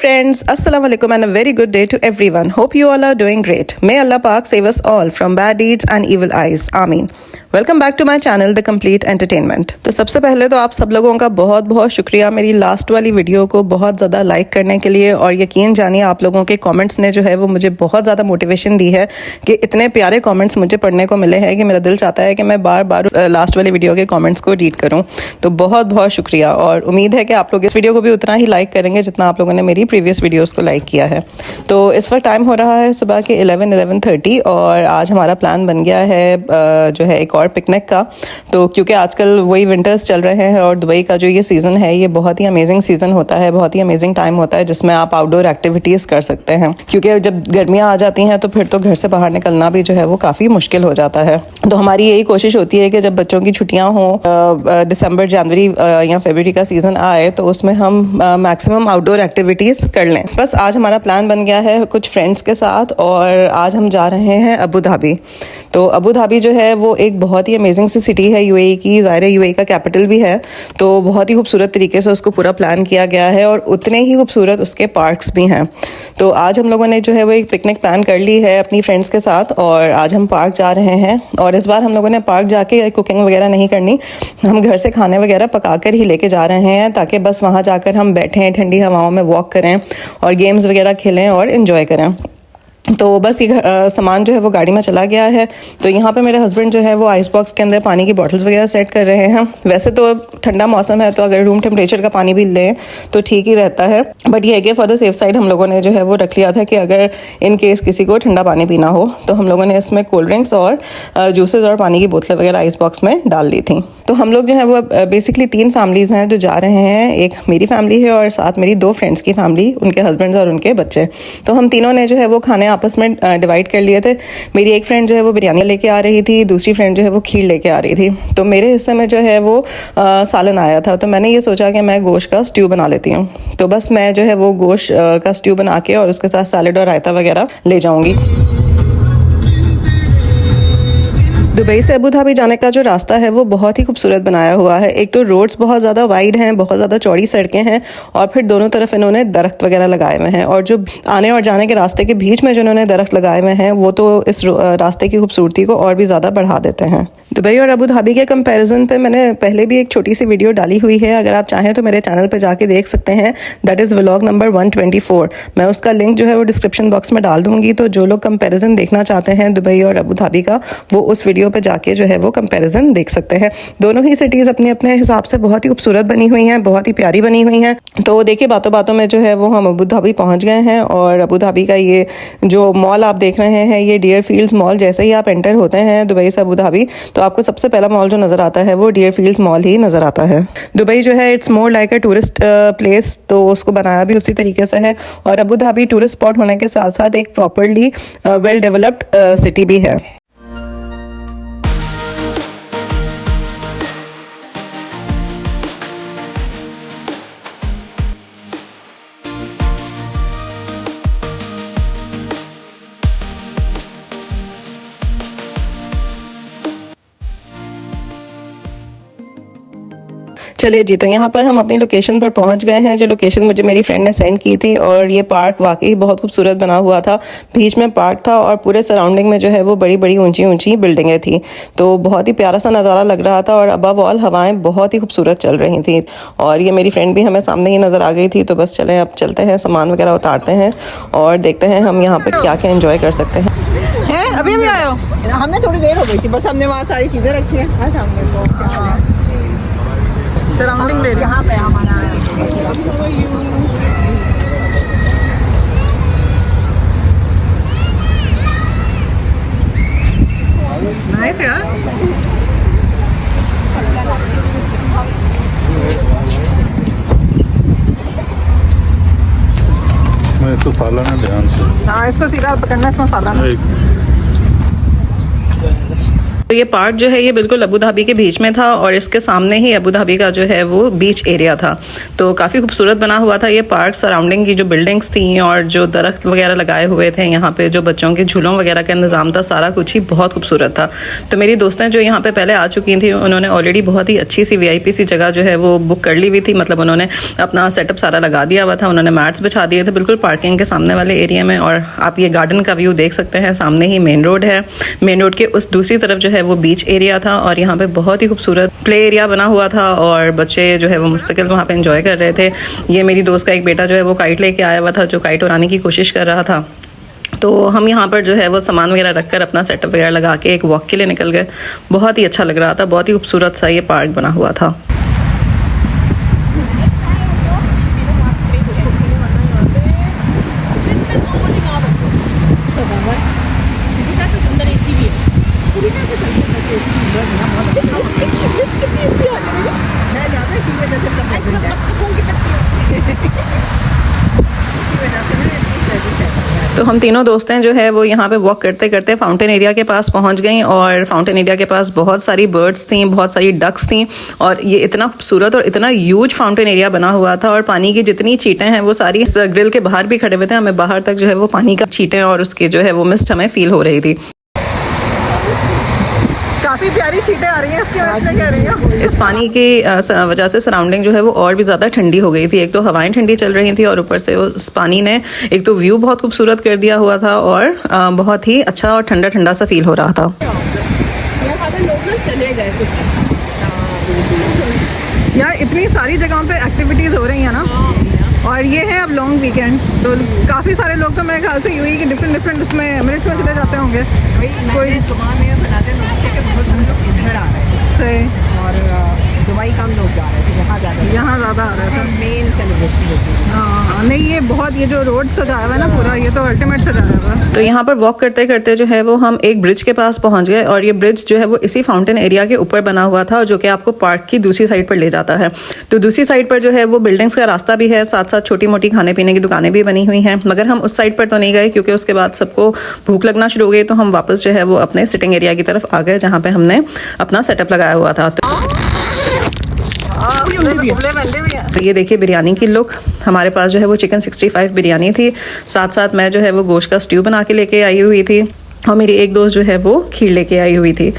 friends, Assalamu alaikum and a very good day to everyone. Hope you all are doing great. May Allah Pak save us all from bad deeds and evil eyes. Ameen. Welcome back to my channel the complete entertainment. तो सबसे पहले तो आप सब लोगों का बहुत बहुत शुक्रिया मेरी लास्ट वाली वीडियो को बहुत ज़्यादा लाइक करने के लिए, और यकीन जानिए आप लोगों के कमेंट्स ने जो है वो मुझे बहुत ज़्यादा मोटिवेशन दी है कि इतने प्यारे कमेंट्स मुझे पढ़ने को मिले हैं कि मेरा दिल चाहता है कि मैं बार बार लास्ट वाली वीडियो के कमेंट्स को रीड करूँ। तो बहुत बहुत शुक्रिया, और उम्मीद है कि आप लोग इस वीडियो को भी उतना ही लाइक करेंगे जितना आप लोगों ने मेरी प्रीवियस वीडियोज़ को लाइक किया है। तो इस वक्त टाइम हो रहा है सुबह के 11:30 और आज हमारा प्लान बन गया है जो है एक और पिकनिक का। तो क्योंकि आजकल वही विंटर्स चल रहे हैं और दुबई का जो ये सीज़न है ये बहुत ही अमेजिंग सीज़न होता है, बहुत ही अमेजिंग टाइम होता है जिसमें आप आउटडोर एक्टिविटीज़ कर सकते हैं। क्योंकि जब गर्मियाँ आ जाती हैं तो फिर तो घर से बाहर निकलना भी जो है वो काफ़ी मुश्किल हो जाता है। तो हमारी यही कोशिश होती है कि जब बच्चों की छुट्टियाँ हों, दिसंबर, जनवरी या फरवरी का सीज़न आए तो उसमें हम मैक्सिमम आउटडोर एक्टिविटीज़ कर लें। बस आज हमारा प्लान बन गया है कुछ फ्रेंड्स के साथ, और आज हम जा रहे हैं अबू धाबी। तो अबू धाबी जो है वो एक बहुत ही अमेजिंग सी सिटी है यूएई की, ज़ाहिर है यूएई का कैपिटल भी है। तो बहुत ही खूबसूरत तरीके से उसको पूरा प्लान किया गया है और उतने ही खूबसूरत उसके पार्क्स भी हैं। तो आज हम लोगों ने जो है वो एक पिकनिक प्लान कर ली है अपनी फ्रेंड्स के साथ, और आज हम पार्क जा रहे हैं। और इस बार हम लोगों ने पार्क जाके कुकिंग वगैरह नहीं करनी, हम घर से खाने वगैरह पका कर ही लेके जा रहे हैं, ताकि बस वहाँ जाकर हम बैठें, ठंडी हवाओं में वॉक करें और गेम्स वगैरह खेलें और इन्जॉय करें। तो बस ये सामान जो है वो गाड़ी में चला गया है। तो यहाँ पे मेरे हस्बैंड जो है वो आइस बॉक्स के अंदर पानी की बॉटल्स वगैरह सेट कर रहे हैं। वैसे तो ठंडा मौसम है तो अगर रूम टेम्परेचर का पानी भी लें तो ठीक ही रहता है, बट ये है कि फॉर द सेफ साइड हम लोगों ने जो है वो रख लिया था कि अगर इन केस किसी को ठंडा पानी पीना हो तो हम लोगों ने इसमें कोल्ड ड्रिंक्स और जूसेस और पानी की बोतलें वगैरह आइस बॉक्स में डाल दी थी। तो हम लोग जो है वो बेसिकली 3 फैमिलीज़ हैं जो जा रहे हैं। एक मेरी फैमिली है और साथ मेरी 2 फ्रेंड्स की फैमिली, उनके हस्बैंड्स और उनके बच्चे। तो हम तीनों ने जो है वो खाने आपस में डिवाइड कर लिए थे। मेरी एक फ्रेंड जो है वो बिरयानी लेके आ रही थी, दूसरी फ्रेंड जो है वो खीर लेके आ रही थी। तो मेरे हिस्से में जो है वो सालन आया था, तो मैंने ये सोचा कि मैं गोश्त का स्ट्यू बना लेती हूँ। तो बस मैं जो है वो गोश्त का स्ट्यू बना के और उसके साथ सैलेड और रायता वगैरह ले जाऊँगी। दुबई से अबू धाबी जाने का जो रास्ता है वो बहुत ही खूबसूरत बनाया हुआ है। एक तो रोड्स बहुत ज़्यादा वाइड हैं, बहुत ज़्यादा चौड़ी सड़कें हैं, और फिर दोनों तरफ इन्होंने दरख्त वगैरह लगाए हुए हैं, और जो आने और जाने के रास्ते के बीच में जो इन्होंने दरख्त लगाए हुए हैं वो तो इस रास्ते की खूबसूरती को और भी ज़्यादा बढ़ा देते हैं। दुबई और अबू धाबी के कंपैरिजन पे मैंने पहले भी एक छोटी सी वीडियो डाली हुई है, अगर आप चाहें तो मेरे चैनल पर जाके देख सकते हैं। That is vlog number 124। मैं उसका लिंक जो है वो डिस्क्रिप्शन बॉक्स में डाल दूँगी। तो जो लोग कंपैरिजन देखना चाहते हैं दुबई और अबू धाबी का, वो उस वीडियो पे जाके जो है वो कंपैरिजन देख सकते हैं। दोनों ही सिटीज़ अपने अपने हिसाब से बहुत ही खूबसूरत बनी हुई हैं, बहुत ही प्यारी बनी हुई हैं। तो देखिए बातों बातों में जो है वो हम अबू धाबी पहुंच गए हैं, और अबू धाबी का ये जो मॉल आप देख रहे हैं ये डियर फील्ड्स मॉल। जैसे ही आप एंटर होते हैं दुबई से अबू धाबी तो आपको सबसे पहला मॉल जो नज़र आता है वो डियर फील्ड्स मॉल ही नज़र आता है। दुबई जो है it's more like a tourist place, तो उसको बनाया भी उसी तरीके से है। और अबू धाबी टूरिस्ट स्पॉट होने के साथ साथ एक प्रॉपरली वेल डेवलप्ड सिटी भी है। चलिए जी, तो यहाँ पर हम अपनी लोकेशन पर पहुँच गए हैं, जो लोकेशन मुझे मेरी फ्रेंड ने सेंड की थी। और ये पार्क वाकई बहुत खूबसूरत बना हुआ था, बीच में पार्क था और पूरे सराउंडिंग में जो है वो बड़ी बड़ी ऊंची ऊंची बिल्डिंगें थी। तो बहुत ही प्यारा सा नज़ारा लग रहा था, और अबव ऑल हवाएं बहुत ही खूबसूरत चल रही थी। और ये मेरी फ्रेंड भी हमें सामने ही नज़र आ गई थी। तो बस चलें अब चलते हैं, सामान वगैरह उतारते हैं और देखते हैं हम यहाँ पर क्या क्या इंजॉय कर सकते हैं। अभी अभी आए हो? हमें थोड़ी देर हो गई थी, बस हमने वहाँ सारी चीज़ें रखी हैं। सराउंडिंग ले यहाँ पे हमारा नाइस यार। इसमें तो सालन है, ध्यान से। हाँ, इसको सीधा पकड़ना, इसमें सालन है। तो ये पार्क जो है ये बिल्कुल अबू धाबी के बीच में था और इसके सामने ही अबू धाबी का जो है वो बीच एरिया था। तो काफ़ी खूबसूरत बना हुआ था ये पार्क। सराउंडिंग की जो बिल्डिंग्स थी और जो दरख्त वगैरह लगाए हुए थे, यहाँ पे जो बच्चों के झूलों वगैरह का इंतज़ाम था, सारा कुछ ही बहुत खूबसूरत था। तो मेरी दोस्तें जो यहाँ पे पहले आ चुकी थी उन्होंने ऑलरेडी बहुत ही अच्छी सी VIP सी जगह जो है वो बुक कर ली हुई थी। मतलब उन्होंने अपना सेटअप सारा लगा दिया हुआ था, उन्होंने मैट्स बिछा दिए थे बिल्कुल पार्किंग के सामने वाले एरिया में। और आप ये गार्डन का व्यू देख सकते हैं, सामने ही मेन रोड है। मेन रोड के उस दूसरी तरफ जो है वो बीच एरिया था और यहाँ पे बहुत ही खूबसूरत प्ले एरिया बना हुआ था और बच्चे जो है वो मुस्तकिल वहाँ पे एंजॉय कर रहे थे। ये मेरी दोस्त का एक बेटा जो है वो काइट लेके आया हुआ था, जो काइट उड़ाने की कोशिश कर रहा था। तो हम यहाँ पर जो है वो सामान वगैरह रखकर अपना सेटअप वगैरह लगा के एक वॉक के लिए निकल गए। बहुत ही अच्छा लग रहा था, बहुत ही खूबसूरत सा ये पार्क बना हुआ था। तो हम तीनों दोस्तें जो है वो यहाँ पे वॉक करते करते फाउंटेन एरिया के पास पहुँच गई और फाउंटेन एरिया के पास बहुत सारी बर्ड्स थी, बहुत सारी डक्स थी और ये इतना खूबसूरत और इतना ह्यूज फाउंटेन एरिया बना हुआ था। और पानी की जितनी चीटें हैं वो सारी इस ग्रिल के बाहर भी खड़े हुए थे, हमें बाहर तक जो है वो पानी का चीटें और उसके जो है वो मिस्ट हमें फील हो रही थी। काफी प्यारी चीटें आ रही हैं इसकी वजह से, कह रही हूँ। इस पानी की वजह से सराउंडिंग जो है वो और भी ज़्यादा ठंडी हो गई थी। एक तो हवाएं ठंडी चल रही थी और ऊपर से उस पानी ने एक तो व्यू बहुत खूबसूरत कर दिया हुआ था और बहुत ही अच्छा और ठंडा ठंडा सा फील हो रहा था। चले गए यार, इतनी सारी जगहों पे एक्टिविटीज़ हो रही हैं ना। और ये है अब लॉन्ग वीकेंड, तो काफ़ी सारे लोग तो मेरे ख्याल से यूएई के डिफरेंट उसमें एमिरेट्स में चले जाते होंगे। कोई सुबह में बनाते हैं बहुत सारे लोग इधर आ रहे हैं। सही। और दुबई कम लोग जा रहे थे, यहाँ ज़्यादा आ रहे थे। मेन सेलिब्रेशन होती है। हाँ नहीं, ये बहुत, ये जो रोड सजाया हुआ है ना पूरा, ये तो अल्टीमेट सजाया हुआ है। तो यहाँ पर वॉक करते करते जो है वो हम एक ब्रिज के पास पहुँच गए और ये ब्रिज जो है वो इसी फाउंटेन एरिया के ऊपर बना हुआ था, जो कि आपको पार्क की दूसरी साइड पर ले जाता है। तो दूसरी साइड पर जो है वो बिल्डिंग्स का रास्ता भी है, साथ साथ छोटी मोटी खाने पीने की दुकानें भी बनी हुई हैं। मगर हम उस साइड पर तो नहीं गए क्योंकि उसके बाद सबको भूख लगना शुरू हो गई, तो हम वापस जो है वो अपने सिटिंग एरिया की तरफ आ गए जहाँ पे हमने अपना सेटअप लगाया हुआ था। तो ये देखिए बिरयानी की लुक। हमारे पास जो है वो चिकन 65 बिरयानी थी, साथ साथ मैं जो है वो गोश्त का स्ट्यू बना के लेके आई हुई थी और मेरी एक दोस्त जो है वो खीर लेके आई हुई थी।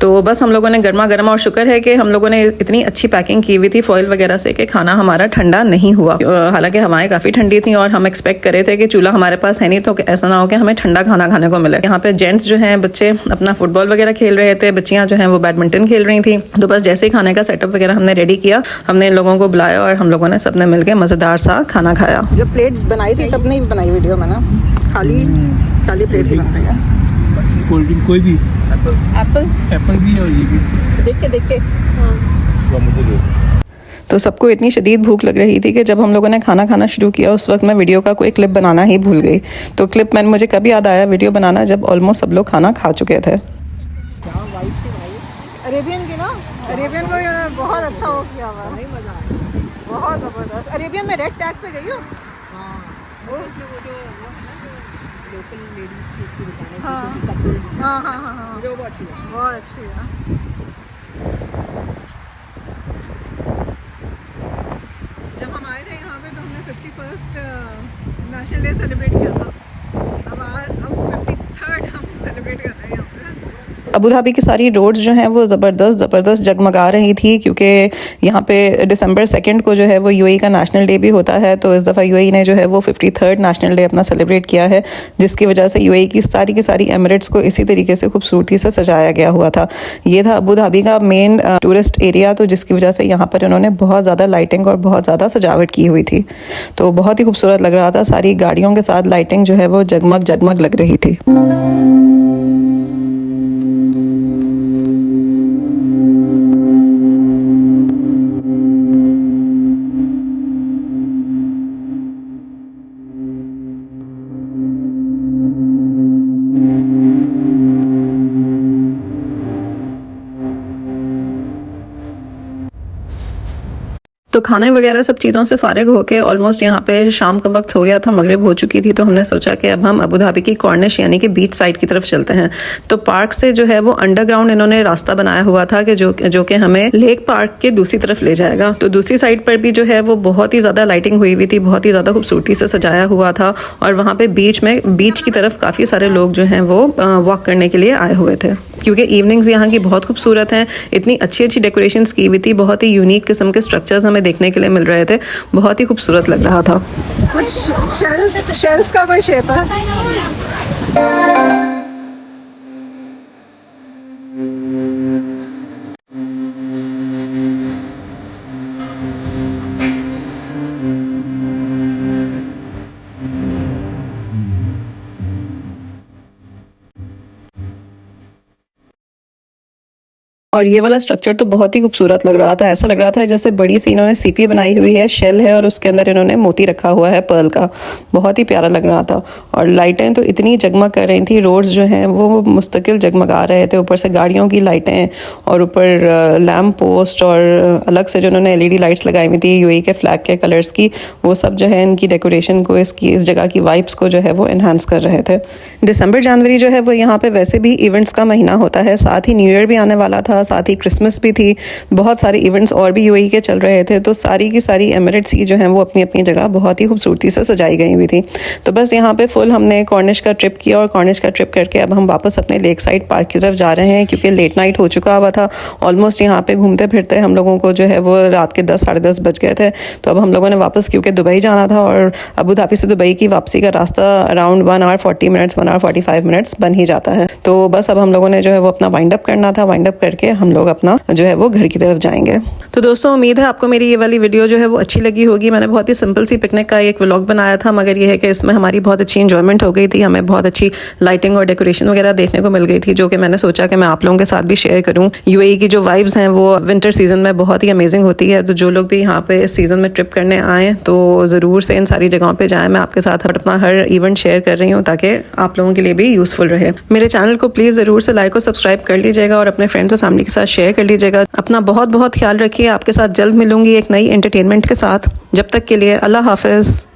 तो बस हम लोगों ने गर्मा गर्म, और शुक्र है कि हम लोगों ने इतनी अच्छी पैकिंग की हुई थी फॉइल वगैरह से कि खाना हमारा ठंडा नहीं हुआ। हालांकि हवाएं काफ़ी ठंडी थी और हम एक्सपेक्ट कर रहे थे कि चूल्हा हमारे पास है नहीं तो ऐसा ना हो कि हमें ठंडा खाना खाने को मिले। यहाँ पे जेंट्स जो हैं बच्चे अपना फुटबॉल वगैरह खेल रहे थे, बच्चियाँ जो हैं वो बैडमिंटन खेल रही थी। तो बस जैसे ही खाने का सेटअप वगैरह हमने रेडी किया, हमने इन लोगों को बुलाया और हम लोगों ने सबने मिलकर मज़ेदार सा खाना खाया। जब प्लेट बनाई थी तब नहीं बनाई वीडियो में ना, खाली प्लेट ही बन रही है। कोल्ड ड्रिंक कोई भी, एप्पल भी है और ये भी देख के मुझे दे दो। तो सबको इतनी शदीद भूख लग रही थी कि जब हम लोगों ने खाना खाना शुरू किया उस वक्त मैं वीडियो का कोई क्लिप बनाना ही भूल गई। तो क्लिप मुझे कब याद आया वीडियो बनाना, जब ऑलमोस्ट सब लोग खाना खा चुके थे। अरेबियन की ना, अरेबियन को यार बहुत अच्छा वो किया हुआ है, मज़ा आया, बहुत ज़बरदस्त। अरेबियन में रेड टैग पे गई हो? वो जो लोकल लेडीज़ की उसकी दुकान है, हाँ, मुझे वो अच्छी लगी, बहुत अच्छी है। जब हम आए थे यहाँ पे तो हमने 51st नेशनल डे सेलिब्रेट किया था। अब 53rd हम सेलिब्रेट कर रहे हैं यहाँ पे। अबू धाबी की सारी रोड्स जो हैं वो ज़बरदस्त जगमगा रही थी क्योंकि यहाँ पे December 2 को जो है वो यूएई का नेशनल डे भी होता है। तो इस दफ़ा यूएई ने जो है वो 53rd नेशनल डे अपना सेलिब्रेट किया है, जिसकी वजह से यूएई की सारी एमिरेट्स को इसी तरीके से खूबसूरती से सजाया गया हुआ था। ये था अबू धाबी का मेन टूरिस्ट एरिया, तो जिसकी वजह से यहाँ पर उन्होंने बहुत ज़्यादा लाइटिंग और बहुत ज़्यादा सजावट की हुई थी। तो बहुत ही खूबसूरत लग रहा था, सारी गाड़ियों के साथ लाइटिंग जो है वो जगमग लग रही थी। तो तो खाने वगैरह सब चीज़ों से फारिग होके ऑलमोस्ट यहाँ पे शाम का वक्त हो गया था, मगरिब हो चुकी थी, तो हमने सोचा कि अब हम अबू धाबी की कॉर्निश यानी कि बीच साइड की तरफ चलते हैं। तो पार्क से जो है वो अंडरग्राउंड इन्होंने रास्ता बनाया हुआ था कि जो कि हमें लेक पार्क के दूसरी तरफ ले जाएगा। तो दूसरी साइड पर भी जो है वो बहुत ही ज़्यादा लाइटिंग हुई हुई थी, बहुत ही ज़्यादा खूबसूरती से सजाया हुआ था, और वहाँ पे बीच की तरफ काफ़ी सारे लोग जो हैं वो वॉक करने के लिए आए हुए थे, क्योंकि इवनिंग्स यहाँ की बहुत खूबसूरत हैं। इतनी अच्छी अच्छी डेकोरेशंस की हुई थी, बहुत ही यूनिक किस्म के स्ट्रक्चर्स हमें देखने के लिए मिल रहे थे, बहुत ही खूबसूरत लग रहा था। कुछ शेल्स का कोई शेप है। और ये वाला स्ट्रक्चर तो बहुत ही खूबसूरत लग रहा था, ऐसा लग रहा था जैसे बड़ी सी इन्होंने सीपी बनाई हुई है, शेल है और उसके अंदर इन्होंने मोती रखा हुआ है पर्ल का, बहुत ही प्यारा लग रहा था। और लाइटें तो इतनी जगमग कर रही थी, रोड्स जो हैं वो मुस्तकिल जगमगा रहे थे, ऊपर से गाड़ियों की लाइटें और ऊपर लैम्प पोस्ट और अलग से जो उन्होंने LED लाइट्स लगाई हुई थी UAE के फ्लैग के कलर्स की, वो सब जो है इनकी डेकोरेशन को, इस जगह की वाइब्स को जो है वो इन्हांस कर रहे थे। दिसंबर जनवरी जो है वो यहाँ पे वैसे भी इवेंट्स का महीना होता है, साथ ही न्यू ईयर भी आने वाला था, साथ ही क्रिसमस भी थी, बहुत सारे इवेंट्स और भी UAE के चल रहे थे। तो सारी की सारी एमिरेट्स की जो हैं वो अपनी अपनी जगह बहुत ही खूबसूरती से सजाई गई हुई थी। तो बस यहाँ पे फुल हमने कॉर्निश का ट्रिप किया, और कॉर्निश का ट्रिप करके अब हम वापस अपने लेक साइड पार्क की तरफ जा रहे हैं, क्योंकि लेट नाइट हो चुका हुआ था। ऑलमोस्ट यहाँ पे घूमते फिरते हम लोगों को जो है वो रात के 10 साढ़े 10 बज गए थे। तो अब हम लोगों ने वापस, क्योंकि दुबई जाना था और अबू धाबी से दुबई की वापसी का रास्ता around 1 hour 40 minutes 1 hour 45 minutes बन ही जाता है। तो बस अब हम लोगों ने जो है वो अपना वाइंड अप करना था, वाइंड अप करके हम लोग अपना जो है वो घर की तरफ जाएंगे। तो दोस्तों उम्मीद है आपको मेरी ये वाली वीडियो जो है वो अच्छी लगी होगी। मैंने बहुत ही सिंपल सी पिकनिक का एक व्लॉग बनाया था, मगर ये है कि इसमें हमारी बहुत अच्छी इंजॉयमेंट हो गई थी, हमें बहुत अच्छी लाइटिंग और डेकोरेशन वगैरह देखने को मिल गई थी, जो कि मैंने सोचा कि मैं आप लोगों के साथ भी शेयर करूं। UAE की जो वाइब्स हैं वो विंटर सीजन में बहुत ही अमेजिंग होती है। तो जो लोग भी यहाँ पे इस सीजन में ट्रिप करने आए तो ज़रूर से इन सारी जगहों पर जाएँ। मैं आपके साथ अपना हर इवेंट शेयर कर रही हूँ ताकि आप लोगों के लिए भी यूज़फुल रहे। मेरे चैनल को प्लीज़ ज़रूर से लाइक और सब्सक्राइब कर लीजिएगा, और अपने फ्रेंड्स और फैमिली के साथ शेयर कर लीजिएगा। अपना बहुत बहुत ख्याल रखिए। आपके साथ जल्द मिलूंगी एक नई एंटरटेनमेंट के साथ। जब तक के लिए अल्लाह हाफिज़।